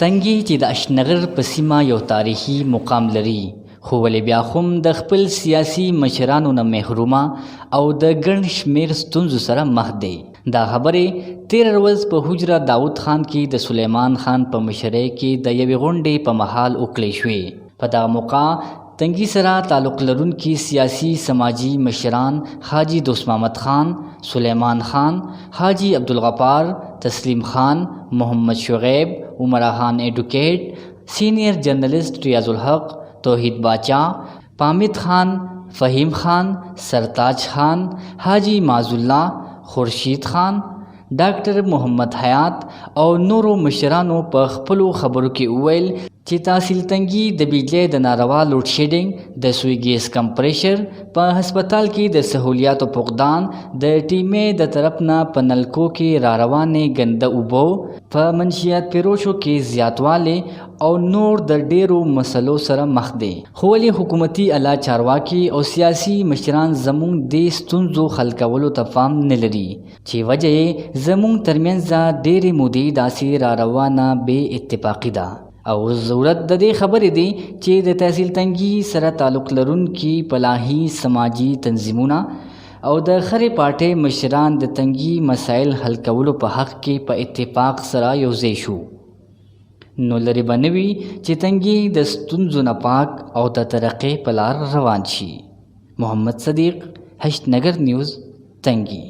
تنگي چې د اشنغر په سیمه یو تاریخي مقام لري، خو ولې بیا هم د خپل سیاسي مشرانو نه محرومه او د ګڼ شمېر ستونزو سره مخ دی. دا خبرې تېره ورځ په حجره داود خان کې د سلیمان خان په مشرۍ کې د یوې غونډې په مهال وکړې شوې. په دغه موقع تنگي سره تعلق لرونکي سیاسي سماجي مشران حاجي دوست محمد خان، سلیمان خان، حاجي عبدالغفار، تسلیم خان، محمد شعیب، عمر خان ایڈوکیٹ، سینئر جرنلسٹ ریاض الحق، توحید باچا، پامد خان، فہیم خان، سرتاج خان، حاجی معاذ اللہ، خورشید خان، ډاکټر محمد حیات او نورو مشرانو په خپلو خبرو کې وویل چې تحصیل تنگي د بجلی د ناروا لوډ شیډینګ، د سوی ګیس کمپریشر، په هسپتال کې د سهولیاتو فقدان، د ټیمې د طرف نه په نلکو کې را روانې ګنده اوبو، په منشیات فروشو کې زیاتوالی او نور د ډیرو مسلو سره مخ دی. خو ولې حکومتي اعلی چارواکي او سیاسي مشران زموږ د ستونزو حل کولو ته پام نه لري، چې وجه یې زموږ ترمنځ ډیرې مودې داسې را روانه بې اتفاقي ده. او ضرورت د دې خبرې دی چې د تحصیل تنگي سره تعلق لرونکي فلاحي سماجي تنظیمونه او د خرې پارټۍ مشران د تنگي مسایل حل کولو په حق کې په اتفاق سره یوځای شو. نو لرې به نه وي چې تنگي د ستونزو نه پاک او د ترقۍ په لار روان شي. محمد صدیق، هشت نگر نیوز، تنگي.